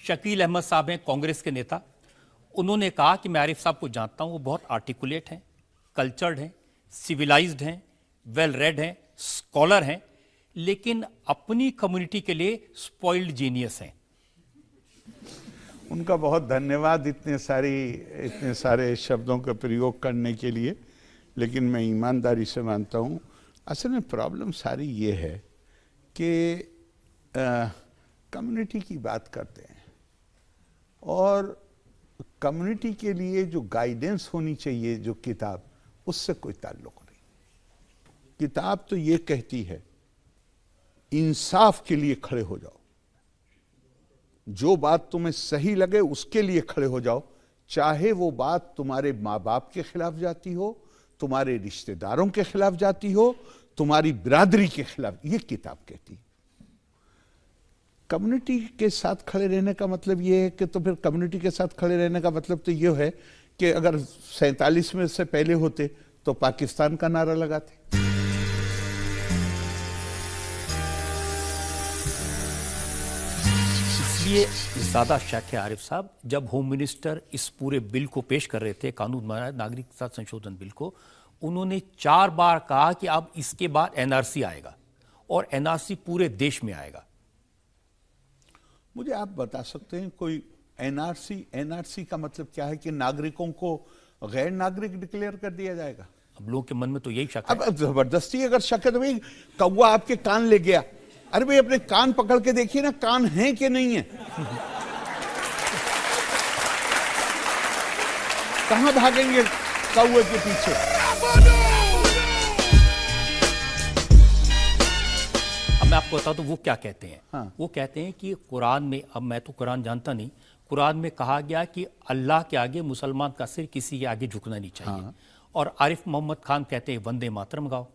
शकील अहमद साहब हैं कांग्रेस के नेता। उन्होंने कहा कि मैं आरिफ साहब को जानता हूं, वो बहुत आर्टिकुलेट हैं, कल्चर्ड हैं, सिविलाइज्ड हैं, वेल रेड हैं, स्कॉलर हैं, लेकिन अपनी कम्युनिटी के लिए स्पॉइल्ड जीनियस हैं। उनका बहुत धन्यवाद इतने सारे शब्दों का प्रयोग करने के लिए, लेकिन मैं ईमानदारी से मानता हूँ असल में प्रॉब्लम सारी ये है कि कम्युनिटी की बात करते हैं और कम्युनिटी के लिए जो गाइडेंस होनी चाहिए, जो किताब, उससे कोई ताल्लुक नहीं। किताब तो ये कहती है इंसाफ के लिए खड़े हो जाओ, जो बात तुम्हें सही लगे उसके लिए खड़े हो जाओ, चाहे वो बात तुम्हारे माँ बाप के खिलाफ जाती हो, तुम्हारे रिश्तेदारों के खिलाफ जाती हो, तुम्हारी बिरादरी के खिलाफ। ये किताब कहती है। कम्युनिटी के साथ खड़े रहने का मतलब ये है कि, तो फिर कम्युनिटी के साथ खड़े रहने का मतलब तो ये है कि अगर 47 में से पहले होते तो पाकिस्तान का नारा लगाते। इसलिए ज्यादा शक है आरिफ साहब, जब होम मिनिस्टर इस पूरे बिल को पेश कर रहे थे, कानून नागरिकता संशोधन बिल को, उन्होंने 4 बार कहा कि अब इसके बाद एनआरसी आएगा और एनआरसी पूरे देश में आएगा। मुझे आप बता सकते हैं कोई एनआरसी का मतलब क्या है? कि नागरिकों को गैर नागरिक डिक्लेयर कर दिया जाएगा? अब लोगों के मन में तो यही शक है। अब जबरदस्ती अगर शक है तो भाई कौवा आपके कान ले गया, अरे भाई अपने कान पकड़ के देखिए ना, कान है कि नहीं है। कहां भागेंगे कौवे के पीछे? अब मैं आपको बताऊं तो वो क्या कहते हैं। हाँ। वो कहते हैं कि कुरान में, अब मैं तो कुरान जानता नहीं, कुरान में कहा गया कि अल्लाह के आगे मुसलमान का सिर किसी के आगे झुकना नहीं चाहिए। हाँ। और आरिफ मोहम्मद खान कहते हैं वंदे मातरम गाओ।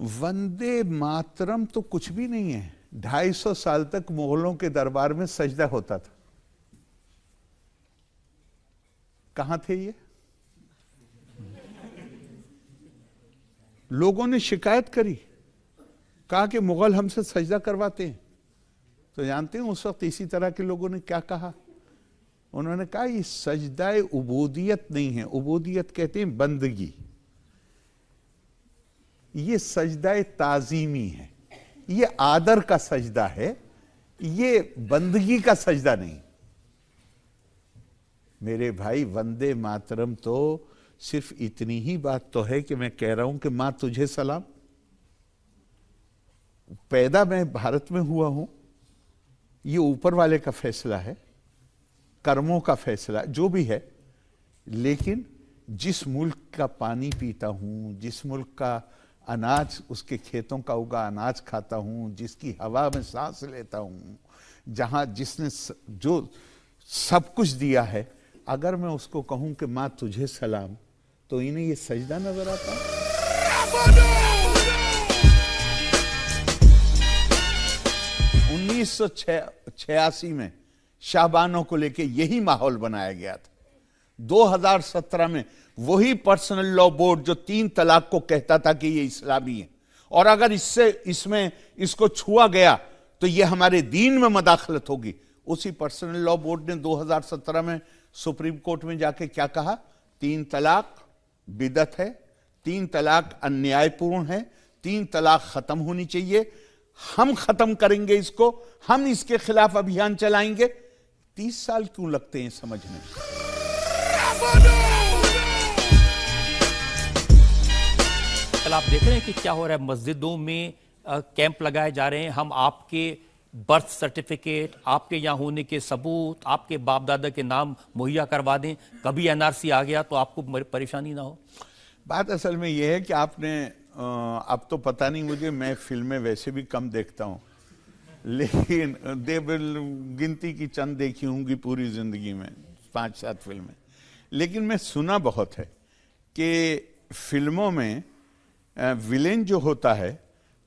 वंदे मातरम तो कुछ भी नहीं है। 250 साल तक मुगलों के दरबार में सजदा होता था। कहां थे ये? लोगों ने शिकायत करी, कहा कि मुगल हमसे सजदा करवाते हैं। तो जानते हैं उस वक्त इसी तरह के लोगों ने क्या कहा? उन्होंने कहा ये सजदाए उबूदियत नहीं है। उबूदियत कहते हैं बंदगी, ये सजदाए ताजीमी है, ये आदर का सजदा है, ये बंदगी का सजदा नहीं। मेरे भाई, वंदे मातरम तो सिर्फ इतनी ही बात तो है कि मैं कह रहा हूं कि मां तुझे सलाम। पैदा मैं भारत में हुआ हूं, ये ऊपर वाले का फैसला है, कर्मों का फैसला जो भी है, लेकिन जिस मुल्क का पानी पीता हूं, जिस मुल्क का अनाज, उसके खेतों का उगा अनाज खाता हूं, जिसकी हवा में सांस लेता हूं, जहां जिसने जो सब कुछ दिया है, अगर मैं उसको कहूं कि मां तुझे सलाम, तो इन्हें ये सजदा नजर आता है? 1986 में शाहबानों को लेके यही माहौल बनाया गया था। 2017 में वही पर्सनल लॉ बोर्ड जो 3 तलाक को कहता था कि ये इस्लामी है, और अगर इसको छुआ गया तो ये हमारे दीन में मदाखलत होगी, उसी पर्सनल लॉ बोर्ड ने 2017 में सुप्रीम कोर्ट में जाके क्या कहा? 3 तलाक बिदअत है, 3 तलाक अन्यायपूर्ण है, 3 तलाक खत्म होनी चाहिए, हम खत्म करेंगे इसको, हम इसके खिलाफ अभियान चलाएंगे। 30 साल क्यों लगते हैं समझने? कल आप देख रहे हैं कि क्या हो रहा है, मस्जिदों में कैंप लगाए जा रहे हैं। हम आपके बर्थ सर्टिफिकेट, आपके यहाँ होने के सबूत, आपके बाप दादा के नाम मुहैया करवा दें, कभी एनआरसी आ गया तो आपको परेशानी ना हो। बात असल में यह है कि आपने अब तो पता नहीं मुझे, मैं फिल्में वैसे भी कम देखता हूं, लेकिन गिनती की चंद देखी होंगी पूरी जिंदगी में, 5-7 फिल्में। लेकिन मैं सुना बहुत है कि फिल्मों में विलेन जो होता है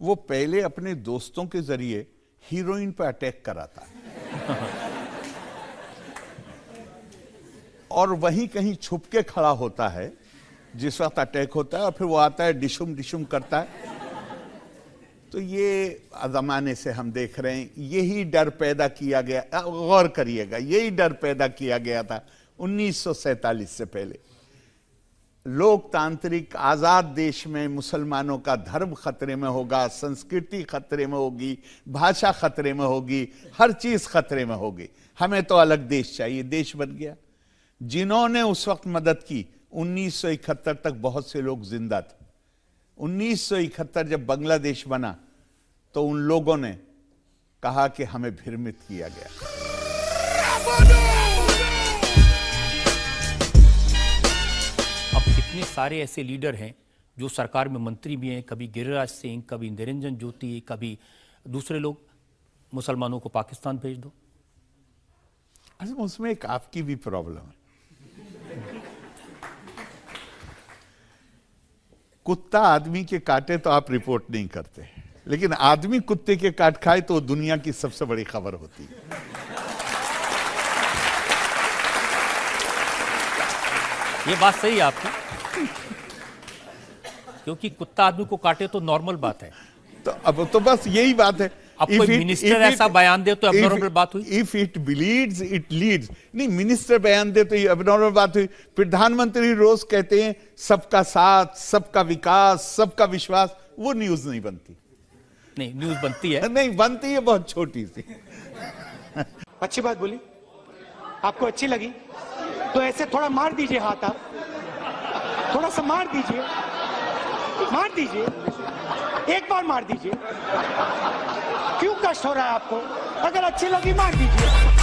वो पहले अपने दोस्तों के जरिए हीरोइन पर अटैक कराता है और वहीं कहीं छुप के खड़ा होता है जिस वक्त अटैक होता है, और फिर वो आता है डिशुम डिशुम करता है, तो ये ज़माने से हम देख रहे हैं, यही डर पैदा किया गया, गौर करिएगा, यही डर पैदा किया गया था 1947 से पहले। लोकतांत्रिक आजाद देश में मुसलमानों का धर्म खतरे में होगा, संस्कृति खतरे में होगी, भाषा खतरे में होगी, हर चीज खतरे में होगी, हमें तो अलग देश चाहिए। देश बन गया। जिन्होंने उस वक्त मदद की, 1971 तक बहुत से लोग जिंदा थे। 1971 जब बांग्लादेश बना तो उन लोगों ने कहा कि हमें भ्रमित किया गया। अब कितने सारे ऐसे लीडर हैं जो सरकार में मंत्री भी हैं, कभी गिरिराज सिंह, कभी निरंजन ज्योति, कभी दूसरे लोग, मुसलमानों को पाकिस्तान भेज दो। उसमें एक आपकी भी प्रॉब्लम है। कुत्ता आदमी के काटे तो आप रिपोर्ट नहीं करते, लेकिन आदमी कुत्ते के काट खाए तो दुनिया की सबसे बड़ी खबर होती है। ये बात सही है आपकी, क्योंकि कुत्ता आदमी को काटे तो नॉर्मल बात है। तो अब तो बस यही बात है। अब कोई मिनिस्टर ऐसा बयान दे तो एबनॉर्मल बात हुई। If it bleeds it leads. नहीं, मिनिस्टर बयान दे तो ये एबनॉर्मल बात हुई। प्रधानमंत्री रोज कहते हैं सबका साथ, सबका विकास, सबका विश्वास, वो न्यूज नहीं बनती। नहीं, न्यूज बनती है। नहीं बनती है, बहुत छोटी सी। अच्छी बात बोली, आपको अच्छी लगी तो ऐसे थोड़ा मार दीजिए हाथ, आप थोड़ा सा मार दीजिए, एक बार मार दीजिए। क्यों कष्ट हो रहा है आपको? अगर अच्छी लगी मार दीजिए।